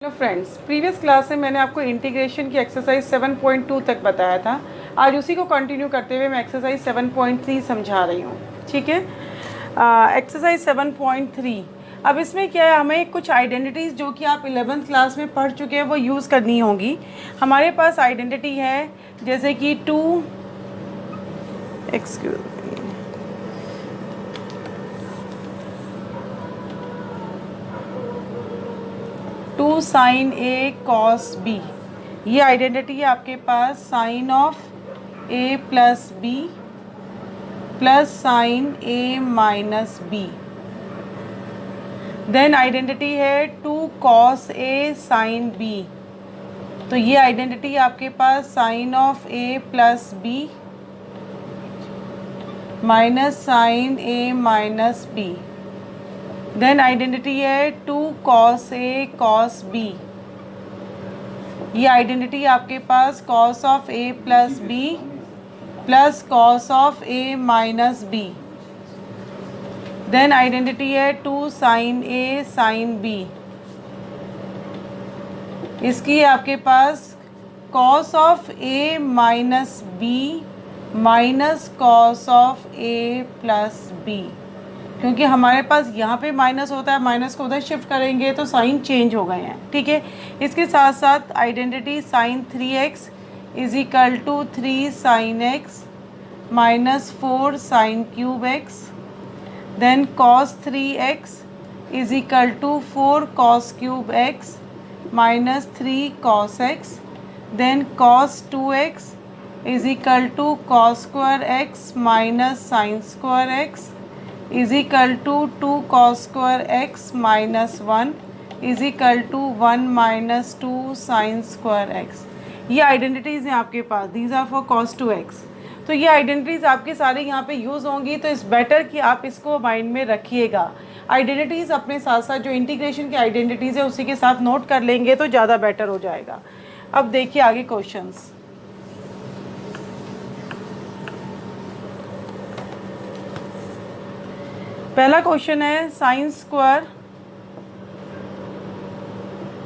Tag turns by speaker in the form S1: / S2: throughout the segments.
S1: Hello friends, previous class में मैंने आपको इंटीग्रेशन की एक्सरसाइज 7.2 तक बताया था। आज उसी को कंटिन्यू करते हुए मैं एक्सरसाइज 7.3 समझा रही हूँ। ठीक है, एक्सरसाइज 7.3। अब इसमें क्या है, हमें कुछ आइडेंटिटीज़ जो कि आप 11th क्लास में पढ़ चुके हैं वो यूज़ करनी होगी। हमारे पास आइडेंटिटी है जैसे कि 2 साइन ए कॉस बी। ये आइडेंटिटी है आपके पास sine of a plus b plus sine a minus b. Then identity है 2 कॉस ए साइन बी। तो ये आइडेंटिटी आपके पास sine of a plus b minus sine a minus b. Then identity है 2 कॉस ए कॉस बी। ये identity आपके पास cos of a plus b plus cos of a minus b. Then identity है 2 sine a sine b. इसकी आपके पास cos of a minus b minus cos of a plus b. क्योंकि हमारे पास यहाँ पे माइनस होता है, माइनस को उधर शिफ्ट करेंगे तो साइन चेंज हो गए हैं। ठीक है, इसके साथ साथ identity sine 3x is equal to 3 sine x minus 4 sine cube x। Then cos 3x is equal to 4 cos cube x minus 3 cos x। Then cos 2x is equal to cos square x minus sine square x is equal to 2 cos square x minus 1 is equal to 1 minus 2 sine square x। ये identities हैं आपके पास, these are for cos 2x। तो ये identities आपके सारे यहाँ पे यूज़ होंगी, तो इट्स बेटर कि आप इसको माइंड में रखिएगा। आइडेंटिटीज़ अपने साथ साथ जो इंटीग्रेशन की आइडेंटिटीज़ है उसी के साथ नोट कर लेंगे तो ज़्यादा बेटर हो जाएगा। अब देखिए आगे क्वेश्चंस। पहला क्वेश्चन है sine square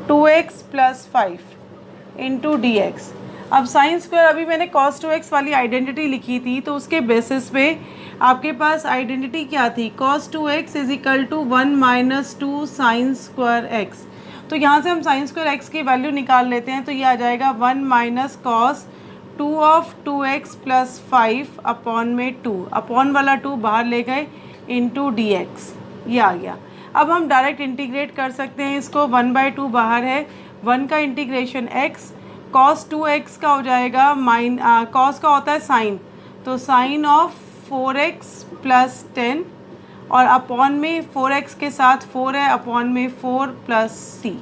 S1: 2x plus 5 into d x. अब साइन स्क्वायर, अभी मैंने cos 2x वाली आइडेंटिटी लिखी थी तो उसके बेसिस पे आपके पास आइडेंटिटी क्या थी, cos 2x is equal to 1 minus 2 sine square x। तो यहाँ से हम साइन स्क्वायर x की वैल्यू निकाल लेते हैं तो ये आ जाएगा 1 minus cos 2 of 2x plus 5 upon में 2, अपॉन वाला 2 बाहर ले गए इंटू डी एक्स, ये आ गया। अब हम डायरेक्ट इंटीग्रेट कर सकते हैं इसको, 1/2 बाहर है, 1 का इंटीग्रेशन x, cos 2x का हो जाएगा cos का होता है साइन, तो साइन ऑफ 4x प्लस 10 और अपॉन में 4x के साथ 4 है, अपॉन में 4 प्लस सी,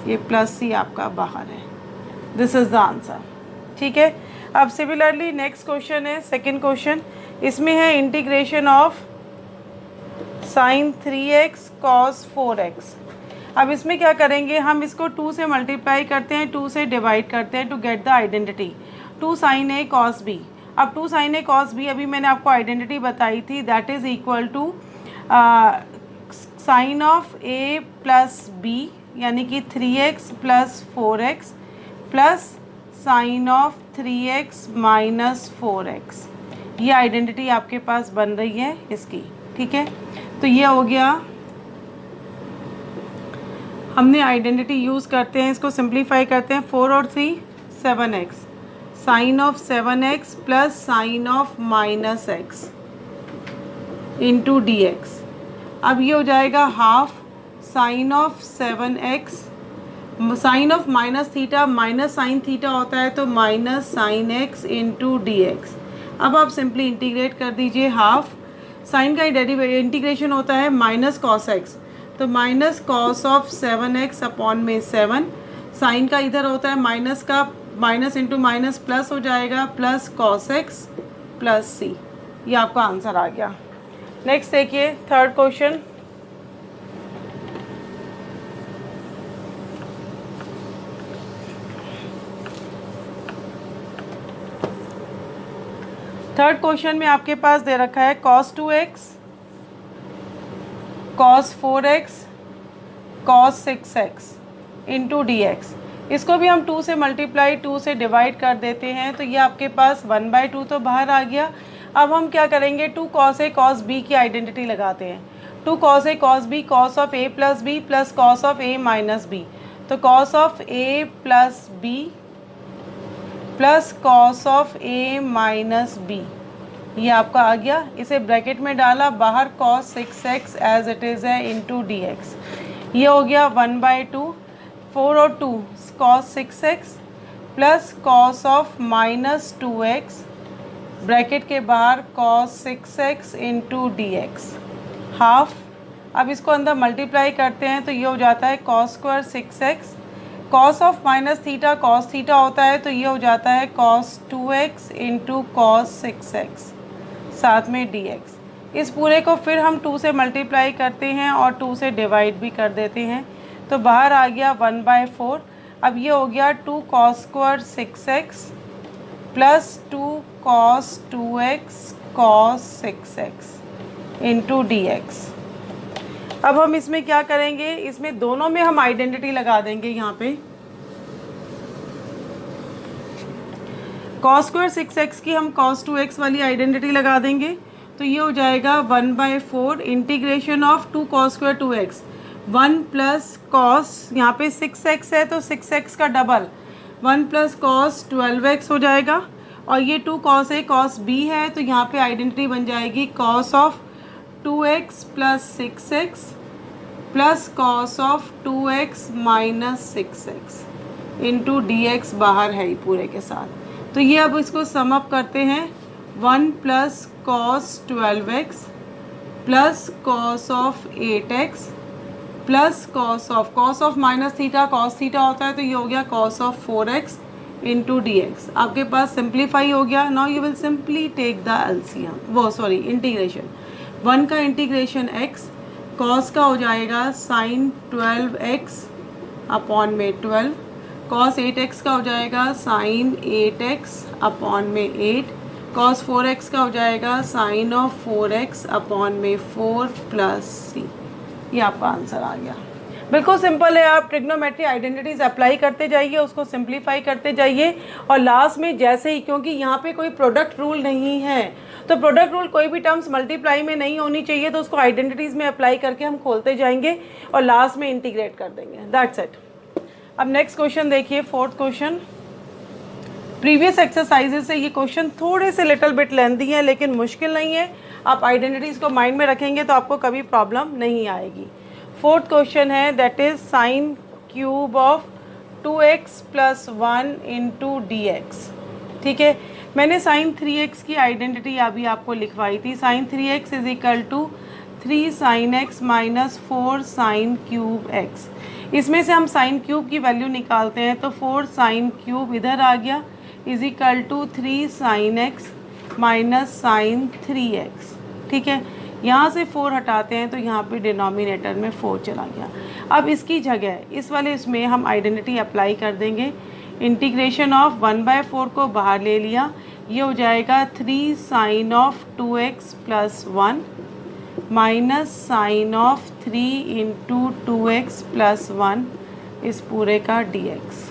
S1: ये प्लस सी आपका बाहर है। This is the answer. ठीक है, अब सिमिलरली नेक्स्ट क्वेश्चन है, सेकेंड क्वेश्चन। इसमें है integration of sine 3x cos 4x। अब इसमें क्या करेंगे, हम इसको 2 से मल्टीप्लाई करते हैं, 2 से डिवाइड करते हैं to get the identity 2 sine A cos B. अब 2 साइन ए कॉस बी अभी मैंने आपको आइडेंटिटी बताई थी, that is equal to sine of a plus b यानी कि 3x plus 4x plus sine of 3x minus 4x। ये आइडेंटिटी आपके पास बन रही है इसकी। ठीक है, तो ये हो गया, हमने आइडेंटिटी यूज़ करते हैं, इसको सिंप्लीफाई करते हैं, 4 और 3 7x, sine of 7x plus sine of minus x into d x. अब ये हो जाएगा half sine of 7x, sine of minus theta minus sine theta होता है तो minus sine x into d x. अब आप सिंपली इंटीग्रेट कर दीजिए, हाफ साइन का इंटीग्रेशन होता है माइनस कॉस एक्स, तो minus cos of 7x upon में 7, साइन का इधर होता है माइनस का, माइनस इंटू माइनस प्लस हो जाएगा, plus cos x plus c. ये आपका आंसर आ गया। नेक्स्ट देखिए थर्ड क्वेश्चन। थर्ड क्वेश्चन में आपके पास दे रखा है cos 2x, cos 4x, cos 6x into d x. इसको भी हम 2 से मल्टीप्लाई 2 से डिवाइड कर देते हैं, तो ये आपके पास 1/2 तो बाहर आ गया। अब हम क्या करेंगे, 2 cos a cos b की आइडेंटिटी लगाते हैं। 2 cos a cos b cos of a plus b plus cos of a minus b, तो cos of a plus b plus cos of a minus b, ये आपका आ गया। इसे bracket में डाला, बाहर cos 6x as it is है into d x. ये हो गया 1/2, 4 और 2 cos 6x plus cos of minus 2x, bracket के बाहर cos 6x into d x half. अब इसको अंदर मल्टीप्लाई करते हैं तो ये हो जाता है cos square 6x, cos of minus theta cos theta होता है, तो ये हो जाता है cos 2x into cos 6x साथ में dx। इस पूरे को फिर हम 2 से मल्टीप्लाई करते हैं और 2 से डिवाइड भी कर देते हैं, तो बाहर आ गया 1/4। अब ये हो गया 2 cos square 6x plus 2 cos 2x cos 6x into d x. अब हम इसमें क्या करेंगे, इसमें दोनों में हम आइडेंटिटी लगा देंगे। यहाँ पे cos स्क्वायर 6x की हम cos 2x वाली आइडेंटिटी लगा देंगे, तो ये हो जाएगा 1/4 integration of 2 cos square 2x 1 plus cos, यहाँ पे 6x है तो 6x का डबल 1 प्लस cos 12x हो जाएगा, और ये 2 cos a cos b है, तो यहाँ पे आइडेंटिटी बन जाएगी cos of 2x plus 6x plus cos of 2x minus 6x into d x बाहर है ही पूरे के साथ। तो ये अब इसको सम अप करते हैं, 1 plus cos 12x plus cos of 8x plus cos of minus theta cos theta होता है, तो ये हो गया cos of 4x into d x. आपके पास सिंप्लीफाई हो गया। Now you will simply take the LCM, integration. 1 का इंटीग्रेशन x, cos का हो जाएगा sin 12x अपॉन में 12, cos 8x का हो जाएगा sin 8x अपॉन में 8, cos 4x का हो जाएगा sin ऑफ 4x अपॉन में 4 प्लस c। ये आपका आंसर आ गया। बिल्कुल सिंपल है। आप ट्रिग्नोमेट्री आइडेंटिटीज़ अप्लाई करते जाइए, उसको सिंप्लीफाई करते जाइए, और लास्ट में जैसे ही, क्योंकि यहाँ पे कोई प्रोडक्ट रूल नहीं है, तो प्रोडक्ट रूल कोई भी टर्म्स मल्टीप्लाई में नहीं होनी चाहिए, तो उसको आइडेंटिटीज़ में अप्लाई करके हम खोलते जाएंगे और लास्ट में इंटीग्रेट कर देंगे। That's it. अब नेक्स्ट क्वेश्चन देखिए, 4th क्वेश्चन। प्रीवियस एक्सरसाइजेज से ये क्वेश्चन थोड़े से लिटिल बिट लेंथी है, लेकिन मुश्किल नहीं है। आप आइडेंटिटीज़ को माइंड में रखेंगे तो आपको कभी प्रॉब्लम नहीं आएगी। 4th क्वेश्चन है, that is sine cube of 2x plus 1 into d x. ठीक है, मैंने साइन 3x की आइडेंटिटी अभी आपको लिखवाई थी। Sine 3x is equal to 3 sine x minus 4 sine cube x। इसमें से हम साइन क्यूब की वैल्यू निकालते हैं, तो 4 साइन क्यूब इधर आ गया is equal to 3 sine x minus sine 3x। ठीक है, यहाँ से 4 हटाते हैं तो यहाँ पे डिनोमिनेटर में 4 चला गया। अब इसकी जगह इस वाले इसमें हम आइडेंटिटी अप्लाई कर देंगे। इंटीग्रेशन ऑफ 1/4 को बाहर ले लिया, ये हो जाएगा 3 sine of 2x plus 1 minus sine of 3 into 2x plus 1 इस पूरे का dx।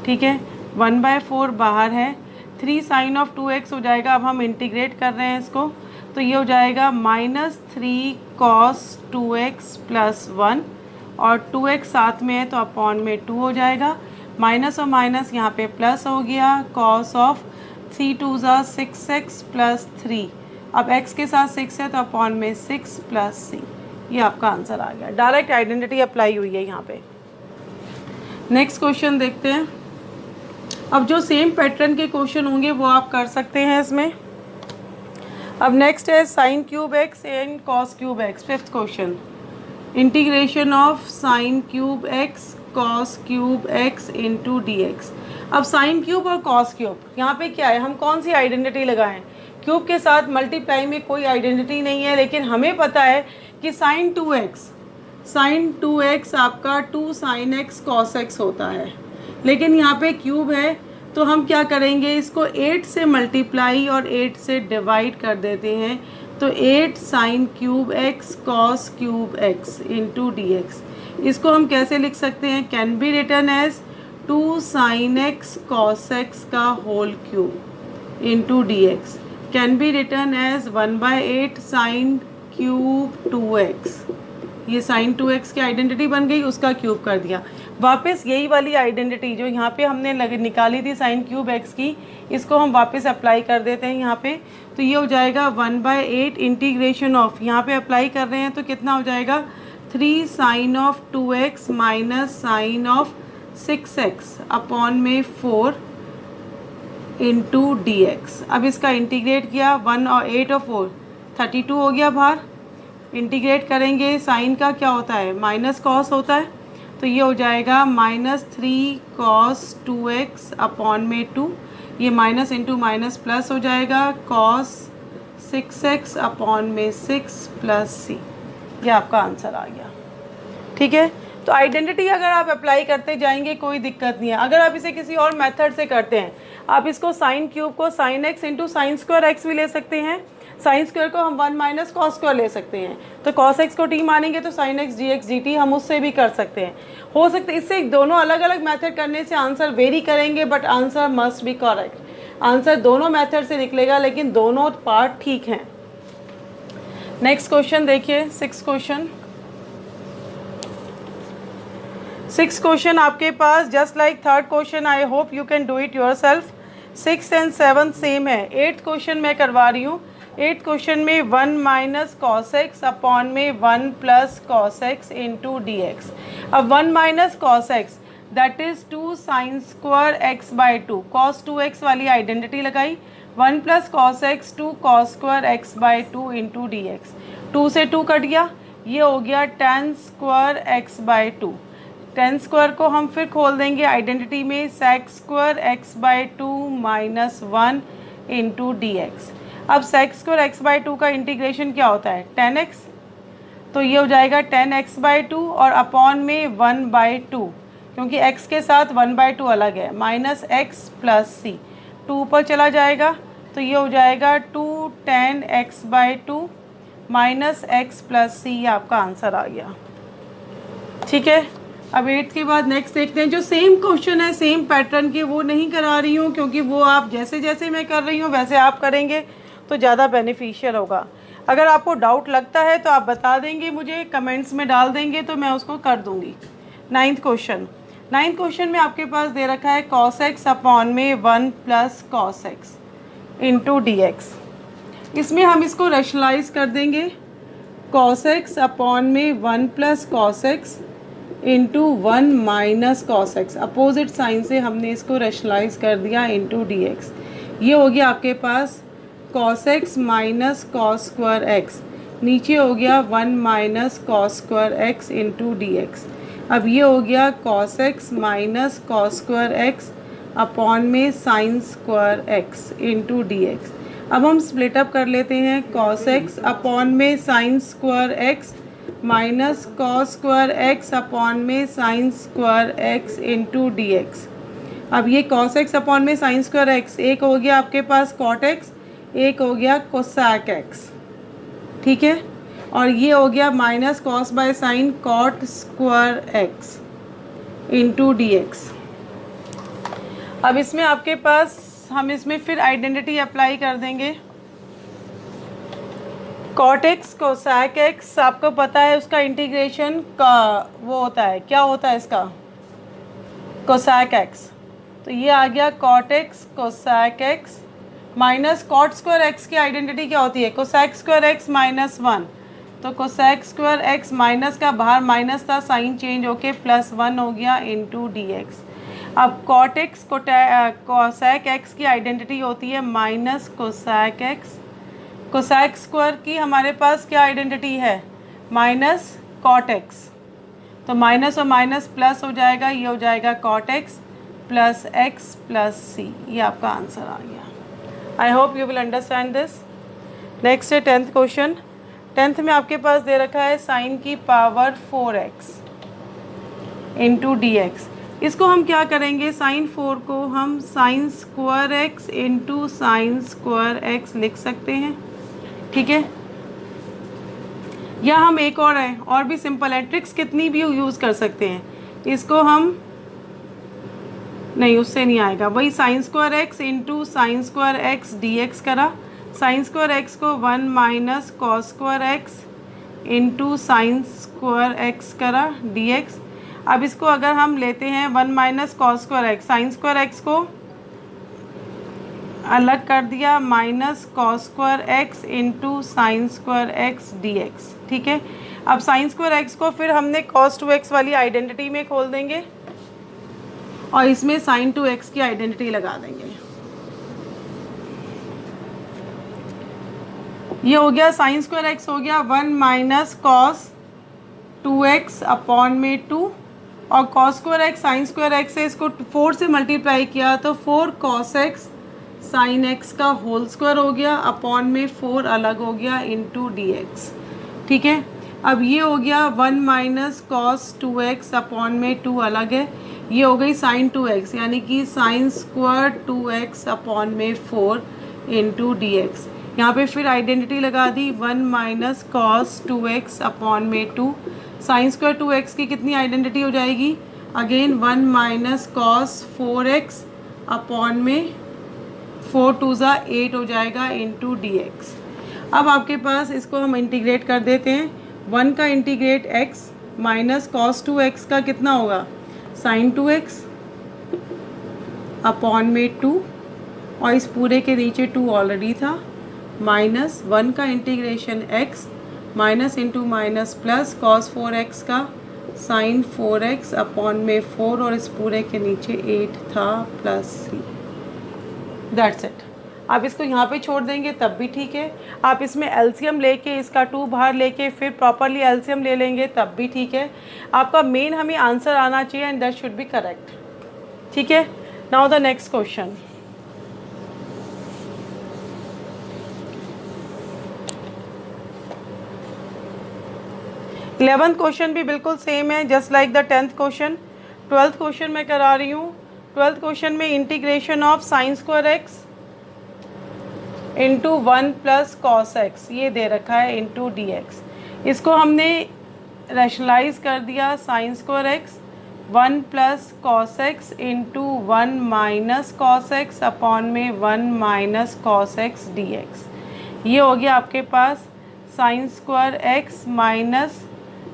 S1: ठीक है, 1/4 बाहर है, 3 साइन ऑफ 2x हो जाएगा। अब हम इंटीग्रेट कर रहे हैं इसको, तो ये हो जाएगा माइनस 3 cos 2x प्लस 1, और 2x साथ में है तो अपॉन में 2 हो जाएगा। माइनस और माइनस यहाँ पे प्लस हो गया, cos ऑफ 3 2 ज़ा 6x प्लस 3, अब x के साथ 6 है तो अपॉन में 6 प्लस c। ये आपका आंसर आ गया। डायरेक्ट आइडेंटिटी अप्लाई हुई है यहाँ पे। नेक्स्ट क्वेश्चन देखते हैं। अब जो सेम पैटर्न के क्वेश्चन होंगे वो आप कर सकते हैं इसमें। अब नेक्स्ट है sine cube x and cos cube x. 5th question, integration of sine cube x cos cube x into d x. अब साइन क्यूब और कॉस क्यूब यहाँ पे क्या है, हम कौन सी आइडेंटिटी लगाएं? क्यूब के साथ मल्टीप्लाई में कोई आइडेंटिटी नहीं है, लेकिन हमें पता है कि साइन 2x आपका 2 साइन एक्स कॉस एक्स होता है, लेकिन यहाँ पे क्यूब है तो हम क्या करेंगे, इसको 8 से मल्टीप्लाई और 8 से डिवाइड कर देते हैं, तो 8 sine cube x cos cube x into d x. इसको हम कैसे लिख सकते हैं, can be written as 2 sin x cos x का whole cube into d x, can be written as 1/8 sin cube 2x, ये sin 2x की identity बन गई, उसका क्यूब कर दिया। वापस यही वाली आइडेंटिटी जो यहाँ पे हमने निकाली थी sin क्यूब x की, इसको हम वापस अप्लाई कर देते हैं यहाँ पे, तो ये हो जाएगा 1/8 इंटीग्रेशन ऑफ, यहाँ पे अप्लाई कर रहे हैं तो कितना हो जाएगा 3 sin of 2x minus sine of 6x upon में 4 इंटू डी एक्स। अब इसका इंटीग्रेट किया, 1 और 8 और 4 32 हो गया बाहर, इंटीग्रेट करेंगे साइन का क्या होता है माइनस कॉस होता है, तो ये हो जाएगा -3 cos 2x अपॉन में 2, ये माइनस इंटू माइनस प्लस हो जाएगा cos 6x अपॉन में 6 प्लस सी, ये आपका आंसर आ गया। ठीक है, तो आइडेंटिटी अगर आप अप्लाई करते जाएंगे कोई दिक्कत नहीं है। अगर आप इसे किसी और मेथड से करते हैं, आप इसको साइन क्यूब को sin x into sine square x भी ले सकते हैं, साइन स्क्वायर को हम 1 माइनस कॉस स्क्वायर ले सकते हैं, तो cos x को t मानेंगे तो sin x dx dt हम उससे भी कर सकते हैं। हो सकता है इससे दोनों अलग अलग मेथड करने से आंसर वेरी करेंगे, but answer must be correct. Answer दोनों मेथड से निकलेगा, लेकिन दोनों पार्ट ठीक हैं। नेक्स्ट क्वेश्चन देखिए, 6 क्वेश्चन आपके पास just like 3rd question, I hope you can do it yourself. 6th and 7th same है। 8th क्वेश्चन मैं करवा रही हूँ। 8th क्वेश्चन में 1 माइनस कॉस एक्स अपॉन में 1 plus cos x into d x. अब 1 minus cos x that is 2 sine square x by 2, cos 2x वाली identity लगाई, 1 plus cos x 2 cos square x by 2 into d x. 2 से 2 cut गया, ये हो गया tan square x by 2। tan square को हम फिर खोल देंगे आइडेंटिटी में, sec square x by 2 minus 1 into d x. अब sec स्क्वायर एक्स बाई 2 का इंटीग्रेशन क्या होता है tan x, तो ये हो जाएगा tan x बाई 2 और अपॉन में 1 बाई 2, क्योंकि x के साथ 1 बाई 2 अलग है, माइनस x प्लस सी, 2 ऊपर चला जाएगा तो ये हो जाएगा 2 tan x by 2 minus x plus c, ये आपका आंसर आ गया। ठीक है, अब 8th के बाद नेक्स्ट देखते हैं। जो सेम क्वेश्चन है सेम पैटर्न के, वो नहीं करा रही हूँ, क्योंकि वो आप जैसे जैसे मैं कर रही हूँ वैसे आप करेंगे तो ज़्यादा बेनिफिशियल होगा। अगर आपको डाउट लगता है तो आप बता देंगे मुझे, कमेंट्स में डाल देंगे तो मैं उसको कर दूँगी। 9th क्वेश्चन में आपके पास दे रखा है cos x अपॉन में 1 plus cos x into d x. इसमें हम इसको रैशनलाइज कर देंगे, cos x अपॉन में 1 plus cos x into 1 minus cos x, opposite sine से हमने इसको रैशनलाइज कर दिया इंटू डी एक्स। ये हो गया आपके पास cos x minus cos square x, नीचे हो गया 1 minus cos square x into d x. अब ये हो गया cos x minus cos square x upon में sine square x into d x. अब हम स्प्लिट अप कर लेते हैं, cos x अपॉन में sine square x minus cos square x upon में sine square x into d x. अब ये cos x अपॉन में साइन स्क्वायर एक्स, एक हो गया आपके पास cot x, एक हो गया कोसैक एक्स। ठीक है, और ये हो गया minus cos by sine cot square x into d x. अब इसमें आपके पास हम इसमें फिर आइडेंटिटी अप्लाई कर देंगे। कॉट एक्स कोसैक एक्स आपको पता है उसका इंटीग्रेशन का वो होता है, क्या होता है इसका, कोसैक एक्स। तो ये आ गया cot x cosec x minus cot square x की आइडेंटिटी क्या होती है, कोसैक स्क्वायर एक्स माइनस 1, तो कोसैक स्क्वायर एक्स माइनस का बाहर माइनस था, साइन चेंज होके प्लस 1 हो गया इंटू डी एक्स। अब कॉट एक्स कोसैक एक्स की आइडेंटिटी होती है minus cosec x, cosec square की हमारे पास क्या आइडेंटिटी है माइनस कॉट एक्स, तो माइनस और माइनस प्लस हो जाएगा, ये हो जाएगा cot x plus x plus c, ये आपका आंसर आ गया। I hope you will understand this. Next है 10th क्वेश्चन। 10th में आपके पास दे रखा है साइन की power 4x into d x. इसको हम क्या करेंगे, साइन 4 को हम sine square x into sine square x लिख सकते हैं। ठीक है, या हम एक और है, और भी सिंपल है, ट्रिक्स कितनी भी यूज़ कर सकते हैं। इसको हम नहीं, उससे नहीं आएगा, वही sign square x into sine square x d x करा। साइन स्क्वायर एक्स को 1 minus cos square x into sine square x करा डी एक्स। अब इसको अगर हम लेते हैं 1 minus cos square x, sign square x को अलग कर दिया, minus cos square x into sine square x d x. ठीक है, अब साइन स्क्वायर एक्स को फिर हमने कॉस 2x वाली आइडेंटिटी में खोल देंगे और इसमें साइन 2x की आइडेंटिटी लगा देंगे। ये हो गया साइन स्क्वायर एक्स हो गया 1 माइनस कॉस 2x अपॉन में 2, और cos square x sign square x से इसको 4 से मल्टीप्लाई किया तो 4 कॉस एक्स साइन एक्स का होल स्क्वायर हो गया, अपॉन में 4 अलग हो गया इंटू डी एक्स। ठीक है, अब ये हो गया 1 माइनस कॉस 2x अपॉन में 2 अलग है, ये हो गई साइन 2x, यानी कि साइन स्क्वायर 2x अपॉन में 4 इंटू डी एक्स। यहाँ पर फिर आइडेंटिटी लगा दी, 1 माइनस कॉस 2x अपॉन में 2, साइन स्क्वायर 2x की कितनी आइडेंटिटी हो जाएगी, again 1 minus cos 4x upon में 4 2 ज़ा 8 हो जाएगा इंटू डी एक्स। अब आपके पास इसको हम इंटीग्रेट कर देते हैं, 1 का integrate x minus cos 2x का कितना होगा, साइन 2x अपॉन में 2, और इस पूरे के नीचे 2 ऑलरेडी था, माइनस 1 का integration x minus into minus plus cos 4x का साइन 4x अपॉन में 4, और इस पूरे के नीचे 8 था प्लस c। That's it. आप इसको यहाँ पे छोड़ देंगे तब भी ठीक है, आप इसमें एलसीएम लेके इसका 2 बाहर लेके फिर प्रॉपरली एलसीएम ले लेंगे तब भी ठीक है। आपका मेन हमें आंसर आना चाहिए and that should be correct. ठीक है, now the next question. Eleventh question भी बिल्कुल सेम है just like the 10th question. 12th question मैं करा रही हूँ। 12th क्वेश्चन में integration of sine square x into 1 plus cos x ये दे रखा है इंटू डी एक्स। इसको हमने रैशनलाइज कर दिया, sine square x 1 plus cos x into 1 minus cos x upon में 1 minus cos x d x. ये हो गया आपके पास sine square x minus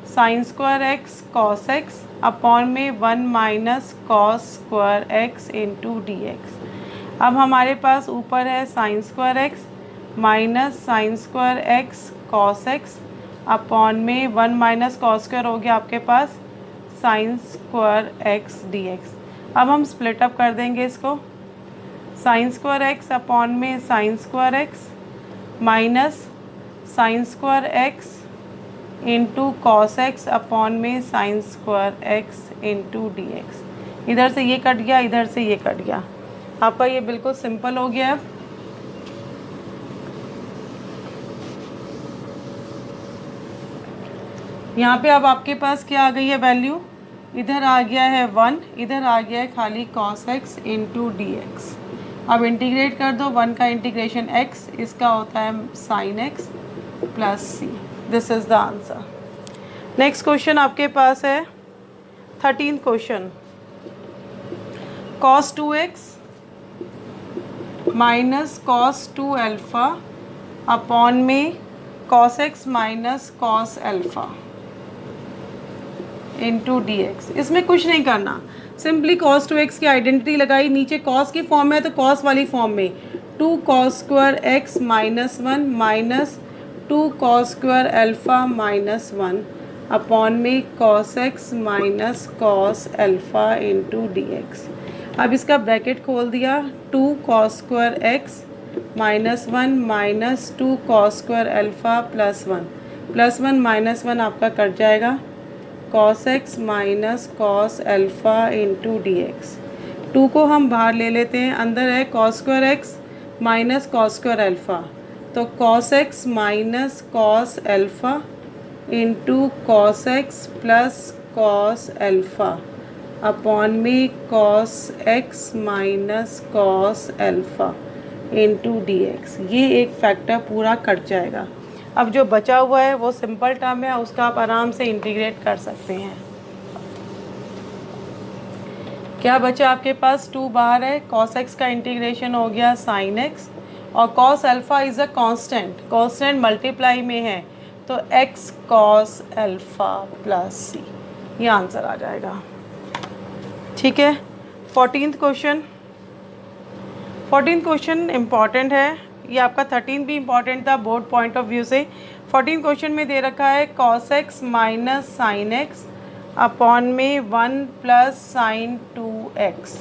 S1: sine square x cos x upon में 1 minus cos square x into d x. अब हमारे पास ऊपर है sine square x minus sine square x cos x upon में 1 माइनस कॉस स्क्वायर हो गया आपके पास sine square x d x. अब हम स्प्लिट अप कर देंगे इसको, साइन स्क्वायर एक्स अपॉन में sine square x minus sine square x into cos x upon में sine square x into d x. इधर से ये कट गया, इधर से ये कट गया, आपका ये बिल्कुल सिंपल हो गया है। यहाँ पे अब आपके पास क्या आ गई है वैल्यू, इधर आ गया है 1, इधर आ गया है खाली cos x into d x. अब इंटीग्रेट कर दो, 1 का इंटीग्रेशन x, इसका होता है sin x plus c. This is the answer. Next question आपके पास है 13th question, cos 2x minus cos 2 alpha upon में cos x minus cos alpha into d x. इसमें कुछ नहीं करना, सिंपली cos 2x की आइडेंटिटी लगाई, नीचे cos की फॉर्म है तो cos वाली फॉर्म में 2 cos square x minus 1 minus 2 cos square alpha minus 1 upon में cos x minus cos alpha into d x. अब इसका ब्रैकेट खोल दिया, 2 cos square x minus 1 minus 2 cos square alpha plus 1 minus 1 आपका cut जाएगा, cos x minus cos alpha into d x. 2 को हम बाहर ले लेते हैं, अंदर है cos square x minus cos square alpha, तो cos x minus cos alpha into cos x plus cos alpha upon में cos x minus cos alpha into d x. ये एक फैक्टर पूरा कट जाएगा। अब जो बचा हुआ है वो सिंपल टर्म है, उसका आप आराम से इंटीग्रेट कर सकते हैं। क्या बचा आपके पास, 2 बाहर है, cos x का इंटीग्रेशन हो गया sin x, और cos alpha is a constant, constant multiply में है तो x cos alpha plus c, ये आंसर आ जाएगा। ठीक है। 14th question, 14th question important है, ये आपका 13 भी इम्पॉर्टेंट था बोर्ड पॉइंट ऑफ व्यू से। 14 क्वेश्चन में दे रखा है cos x minus sine x upon में 1 plus sine 2x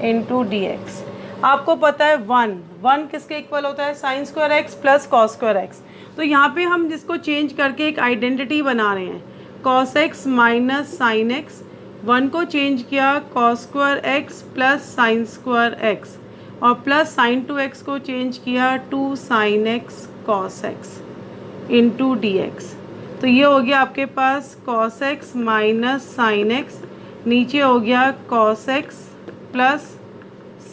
S1: into d x. आपको पता है 1 किसके इक्वल होता है, sine square x plus cos square x. तो यहाँ पे हम जिसको चेंज करके एक आइडेंटिटी बना रहे हैं, cos x minus sine x, 1 को चेंज किया cos square x plus sine square x, और प्लस साइन 2x को चेंज किया 2 sine x cos x into d x. तो ये हो गया आपके पास cos x minus sine x, नीचे हो गया cos x plus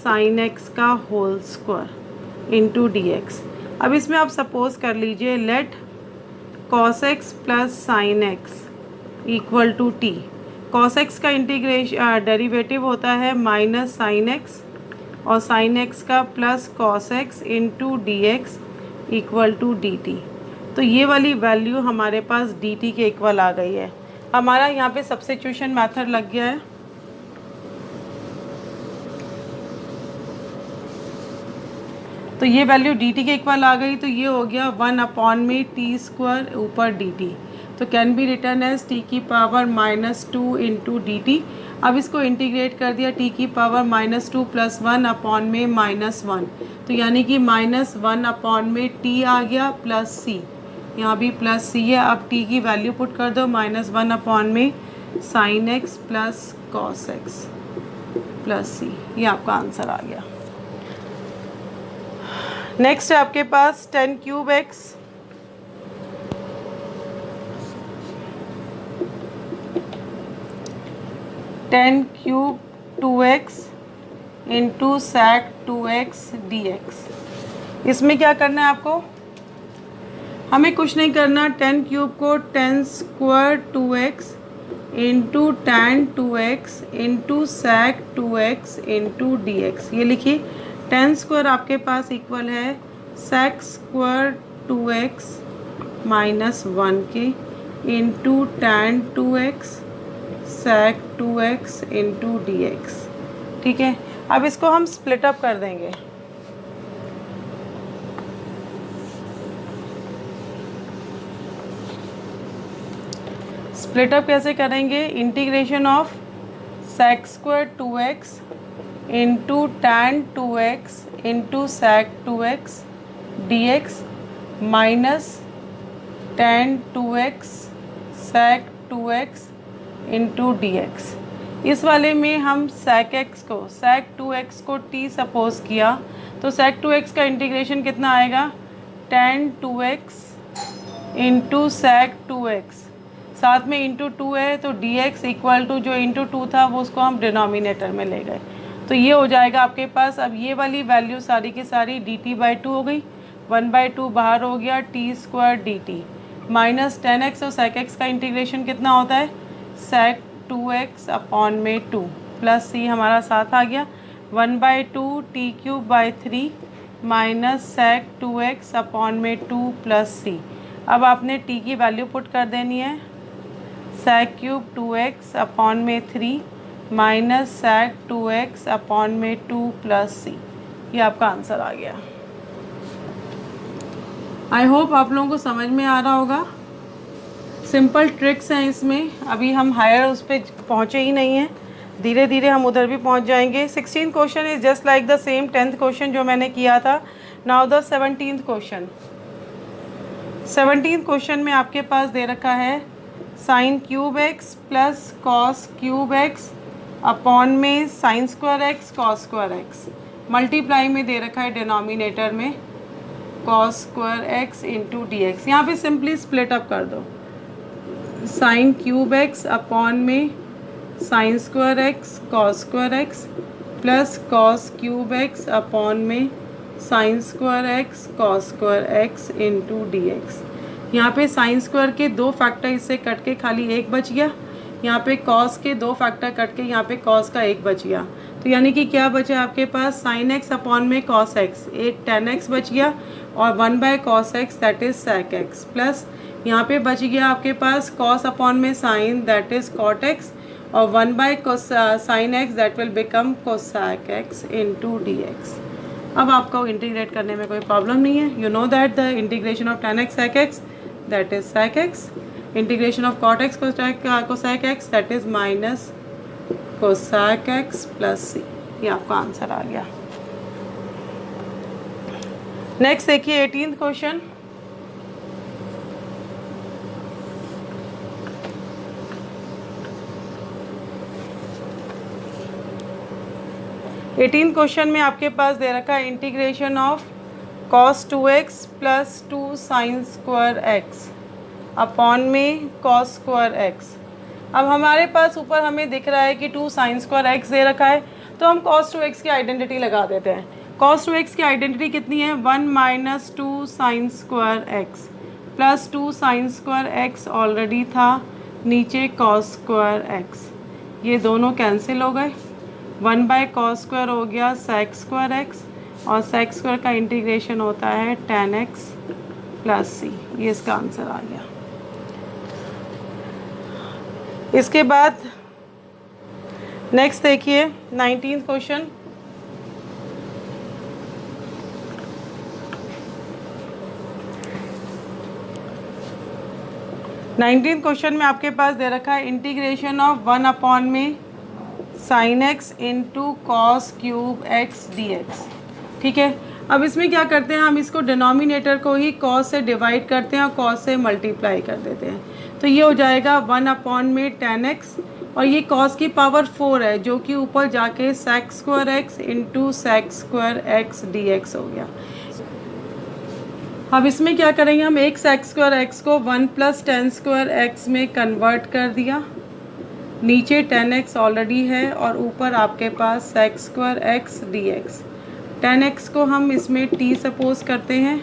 S1: sine x का whole square into d x. अब इसमें आप सपोज कर लीजिए let cos x plus sine x equal to t। cos x का इंटीग्रेशन डेरिवेटिव होता है माइनस साइन एक्स, और साइन एक्स का plus cos x into d x equal to d t. तो ये वाली वैल्यू हमारे पास dt के इक्वल आ गई है। हमारा यहाँ पे सब्स्टिट्यूशन मेथड लग गया है। तो ये वैल्यू dt के इक्वल आ गई, तो ये हो गया 1 अपॉन में टी स्क्वायर ऊपर dt, तो can be written as t की पावर -2 इंटू डी टी। अब इसको इंटीग्रेट कर दिया t की पावर -2 प्लस 1 अपॉन में -1, तो यानी कि -1 अपॉन में t आ गया प्लस c, यहाँ भी प्लस सी है। अब t की वैल्यू पुट कर दो, -1 अपॉन में sine x plus cos x plus c, ये आपका आंसर आ गया। नेक्स्ट है आपके पास 10 cube x, ten cube 2x into sec 2x dx। इसमें क्या करना है आपको, हमें कुछ नहीं करना, 10 क्यूब को 10 square 2x into tan 2x into sec 2x into d x, ये लिखिए। 10 स्क्वायर आपके पास इक्वल है sec स्क्वायर 2x माइनस 1 के into tan 2x sec 2x into d x. ठीक है, अब इसको हम स्प्लिट अप कर देंगे। स्प्लिट अप कैसे करेंगे, integration of sec square 2x into tan 2x into sec 2x dx minus tan 2x sec 2x into dx। इस वाले में हम sec 2x को t सपोज किया, तो sec 2x का इंटीग्रेशन कितना आएगा, tan 2x into sec 2x, साथ में इंटू 2 है तो dx इक्वल टू जो इंटू 2 था वो उसको हम डिनोमिनेटर में ले गए, तो ये हो जाएगा आपके पास। अब ये वाली वैल्यू सारी की सारी dt/2 हो गई, 1/2 बाहर हो गया, t square dt minus tan x और sec x का इंटीग्रेशन कितना होता है, sec 2x अपॉन में 2 प्लस c हमारा साथ आ गया, 1/2 t³/3 minus sec 2x upon में 2 प्लस c। अब आपने t की वैल्यू पुट कर देनी है, sec³ 2x अपॉन में 3 माइनस sec 2x अपॉन में 2 प्लस c, ये आपका आंसर आ गया। आई होप आप लोगों को समझ में आ रहा होगा। सिंपल ट्रिक्स हैं इसमें, अभी हम हायर उस पर पहुँचे ही नहीं हैं, धीरे धीरे हम उधर भी पहुँच जाएंगे। 16 question is just like the same 10th question जो मैंने किया था। Now the 17th question. 17th question में आपके पास दे रखा है sine cube x plus cos cube x upon में sine square x cos square x, multiply में दे रखा है डिनोमिनेटर में cos square x into d x. यहाँ पर सिंपली स्प्लिट अप कर दो, साइन क्यूब एक्स अपॉन में sine square x cos square x plus cos cube x upon में sine square x cos square x into d x. यहाँ पे sine square के 2 factor इससे कट के खाली 1 बच गया, यहाँ पे कॉस के 2 फैक्टर कट के यहाँ पे कॉस का 1 बच गया। तो यानी कि क्या बचा आपके पास, साइन एक्स अपॉन में कॉस एक्स, एक टेन एक्स बच गया और 1 by cos x that is sec x, plus यहाँ पे बच गया आपके पास कॉस अपॉन में sine that is cot x और 1 by sine x that will become cosec x into d x. अब आपको इंटीग्रेट करने में कोई प्रॉब्लम नहीं है। You know that the integration of tan x sec x that is sec x, integration of cot x cosec x that is minus cosec x plus c. ये आपका answer आ गया। नेक्स्ट देखिए 18th क्वेश्चन। एटीन क्वेश्चन में आपके पास दे रखा है integration of cos 2x plus 2 sine square x upon में cos स्क्वायर x। अब हमारे पास ऊपर हमें दिख रहा है कि 2 साइन स्क्वायर x दे रखा है, तो हम cos 2x की आइडेंटिटी लगा देते हैं। cos 2x की आइडेंटिटी कितनी है, 1 minus 2 sine square x plus 2 sine square x already था, नीचे cos स्क्वायर x, ये दोनों कैंसिल हो गए। 1 बाय कॉस स्क्वायर हो गया सेक स्क्वायर एक्स और सेक स्क्वायर का इंटीग्रेशन होता है tan x प्लस सी। ये इसका आंसर आ गया। इसके बाद नेक्स्ट देखिए 19th क्वेश्चन। नाइनटीन क्वेश्चन में आपके पास दे रखा है इंटीग्रेशन ऑफ 1 अपॉन में sine x into cos cube x d x. ठीक है, अब इसमें क्या करते हैं, हम इसको डिनोमिनेटर को ही कॉस से डिवाइड करते हैं और कॉस से मल्टीप्लाई कर देते हैं। तो ये हो जाएगा 1 अपॉन में tan एक्स और ये कॉस की पावर 4 है जो कि ऊपर जाके sec square x into sec square x d x हो गया। अब इसमें क्या करेंगे, हम एक सेक स्क्वायर एक्स को 1 प्लस tan स्क्वायर एक्स में कन्वर्ट कर दिया, नीचे tan x ऑलरेडी है और ऊपर आपके पास sec square x d x. tan x को हम इसमें t सपोज करते हैं,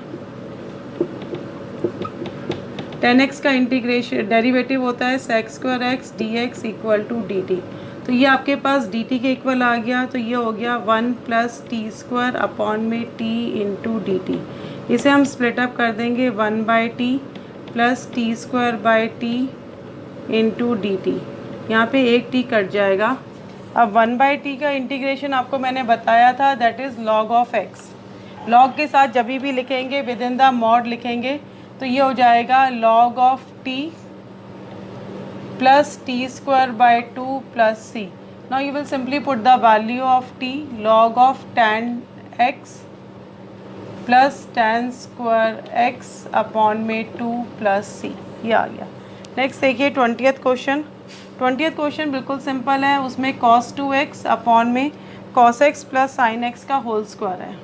S1: tan x का इंटीग्रेशन डेरिवेटिव होता है sec square x d x equal to d t. तो ये आपके पास डी टी के इक्वल आ गया, तो ये हो गया 1 प्लस टी स्क्वायर अपॉन में t इंटू डी टी। इसे हम स्प्लिट अप कर देंगे 1 by t plus t square by t into d t. यहाँ पे एक टी कट जाएगा। अब 1 बाई टी का इंटीग्रेशन आपको मैंने बताया था that is log of x. Log के साथ जब भी लिखेंगे विद इन द मॉड लिखेंगे, तो ये हो जाएगा log of t plus t square by 2 plus c. Now you will simply put the value of t, log of tan x plus tan square x upon में 2 plus c. ये आ गया। Next देखिए 20th क्वेश्चन। 20th क्वेश्चन बिल्कुल simple है, उसमें cos 2x upon में cos x plus sine x का होल स्क्वायर है।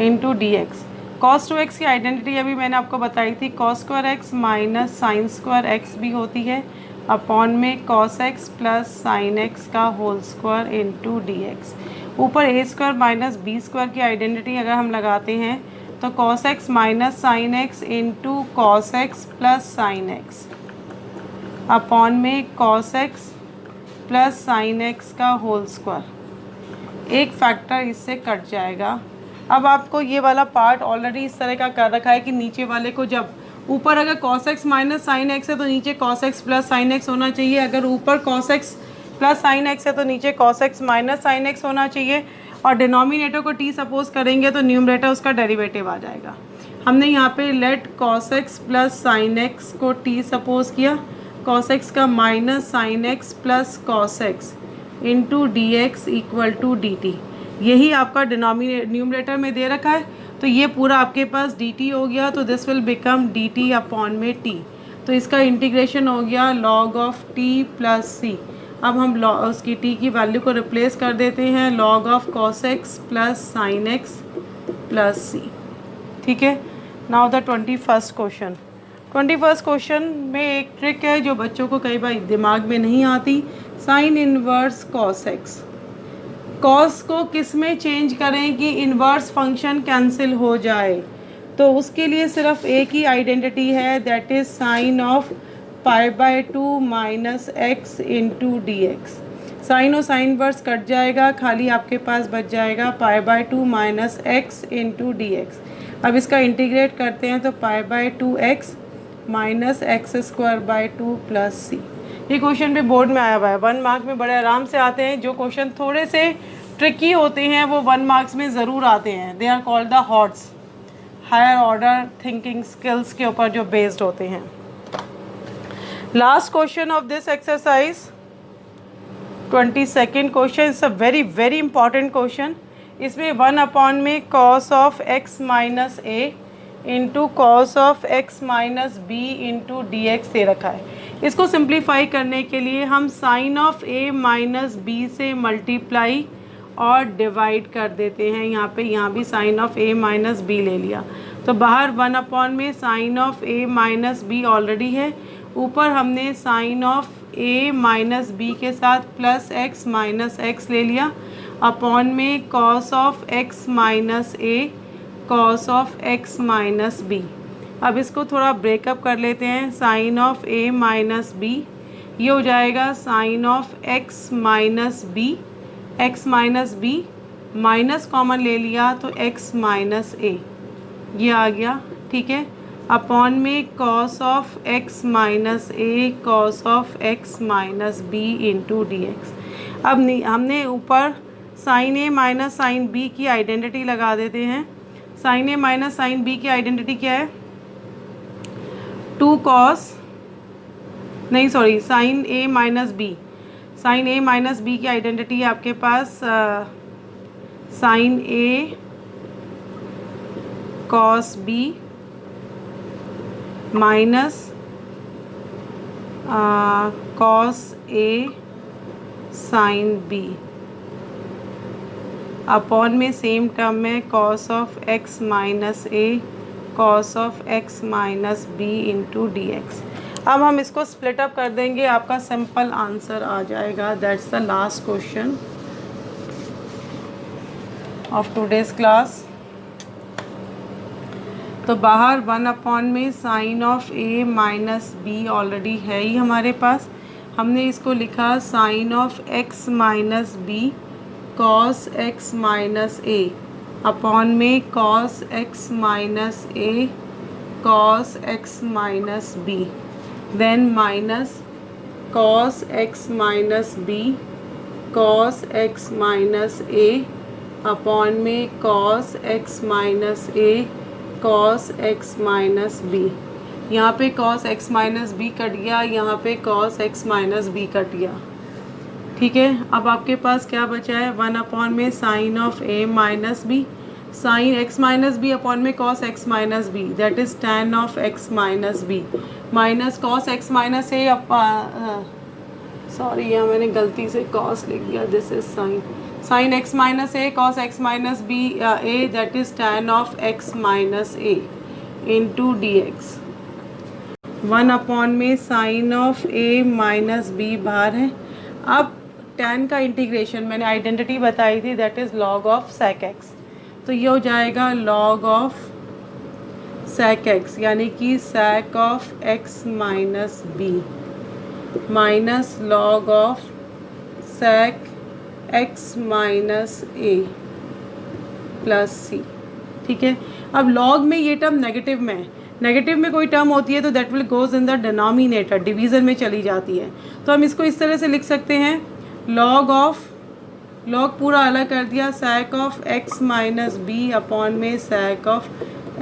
S1: Into d x. cos 2x की आइडेंटिटी अभी मैंने आपको बताई थी, cos square x minus sine square x भी होती है अपॉन में cos x plus sine x का whole square into d x. ऊपर a square minus b square की आइडेंटिटी अगर हम लगाते हैं तो cos x minus sine x into cos x plus sine x upon में cos x plus sine x का होल स्क्वायर। एक फैक्टर इससे कट जाएगा। अब आपको ये वाला पार्ट ऑलरेडी इस तरह का कर रखा है कि नीचे वाले को जब ऊपर अगर cos x minus sine x है तो नीचे cos x plus sine x होना चाहिए, अगर ऊपर cos x plus sine x है तो नीचे cos x minus sine x होना चाहिए, और डिनोमिनेटर को t सपोज करेंगे तो न्यूमरेटर उसका डेरिवेटिव आ जाएगा। हमने यहाँ पे let cos x plus sine x को t सपोज किया, cos x का minus sine x plus cos x into d x equal to d t. यही आपका न्यूमरेटर में दे रखा है, तो ये पूरा आपके पास dt हो गया, तो this will become dt upon में t। तो इसका इंटीग्रेशन हो गया log ऑफ t प्लस सी। अब हम उसकी t की वैल्यू को रिप्लेस कर देते हैं, log of cos x plus sine x plus c. ठीक है, now the 21st question. 21st question में एक ट्रिक है जो बच्चों को कई बार दिमाग में नहीं आती। Sine inverse cos x. Cos को किस में चेंज करें कि इनवर्स फंक्शन कैंसिल हो जाए? तो उसके लिए सिर्फ एक ही आइडेंटिटी है, that is sine of π/2 minus x into d x. Sine और साइन इनवर्स कट जाएगा, खाली आपके पास बच जाएगा π/2 minus x into d x. अब इसका इंटीग्रेट करते हैं तो π/2 x minus x square by 2 plus c. ये क्वेश्चन भी बोर्ड में आया हुआ है, 1 मार्क में बड़े आराम से आते हैं। जो क्वेश्चन थोड़े से ट्रिकी होते हैं वो 1 मार्क्स में ज़रूर आते हैं। They are called the HOTS, higher order thinking skills के ऊपर जो बेस्ड होते हैं। Last question of this exercise, 22nd question, it's a very very important question. इसमें 1 में cos of x minus a into cos of x minus b into d x दे रखा है। इसको सिंप्लीफाई करने के लिए हम sine of a minus b से मल्टीप्लाई और डिवाइड कर देते हैं। यहाँ भी sine of a minus b ले लिया, तो बाहर 1 में sine of a minus b already है, ऊपर हमने sine of a minus b के साथ प्लस एक्स माइनस एक्स ले लिया, अपॉन में cos of x minus a cos of x minus b. अब इसको थोड़ा ब्रेकअप कर लेते हैं। Sine of a minus b, ये हो जाएगा sine of x minus b, x minus b minus common ले लिया तो एक्स माइनस ए, ये आ गया, ठीक है। अपॉन में cos of x minus a cos of x minus b into d x. अब हमने ऊपर sine a minus sine b की आइडेंटिटी लगा देते हैं। Sine a minus sine b की आइडेंटिटी क्या है? 2 कॉस, नहीं sorry, sine a minus b, sine a minus b की आइडेंटिटी है आपके पास sine A cos b minus cos a sine b, upon में सेम टर्म में cos of x minus a cos of x minus b into d x. अब हम इसको split up कर देंगे, आपका सिंपल आंसर आ जाएगा। That's the last question of today's class. तो बाहर 1 में sine of a minus b already है ही हमारे पास, हमने इसको लिखा sine of x minus b cos x minus a, upon में cos x minus a cos x minus b, then minus cos x minus b cos x minus a, upon में cos x minus a cos x minus b. यहाँ पे cos x minus b cut गया, यहाँ पे cos x minus b cut गया, ठीक है। अब आपके पास क्या बचा है? 1 में sine of a minus b sine x minus b upon में cos x minus b, that is tan of x minus b, minus cos x minus a, sorry यहाँ मैंने गलती से कॉस लिख दिया, this is sine x minus a cos x minus b a, that is tan of x minus a into d x. 1 में sine of a minus b बाहर है। अब tan का इंटीग्रेशन मैंने आइडेंटिटी बताई थी, that is log of sec x, तो ये हो जाएगा log ऑफ sec x, यानी कि sec of x minus b minus log of sec x minus a plus c, ठीक है। अब log में ये टर्म नेगेटिव में है, नेगेटिव में कोई टर्म होती है तो that will goes in the denominator, division में चली जाती है। तो हम इसको इस तरह से लिख सकते हैं, लॉग पूरा अलग कर दिया, sec of x minus b upon में sec of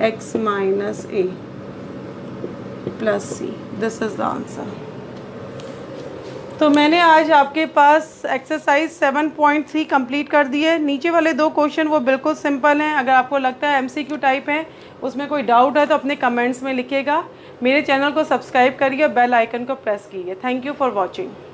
S1: x minus a plus c, this is the answer. तो मैंने आज आपके पास एक्सरसाइज 7.3 कंप्लीट कर दी है। नीचे वाले 2 क्वेश्चन वो बिल्कुल सिंपल हैं, अगर आपको लगता है MCQ टाइप है, उसमें कोई डाउट है तो अपने कमेंट्स में लिखिएगा। मेरे चैनल को सब्सक्राइब करिए, बेल आइकन को प्रेस कीजिए। Thank you for watching.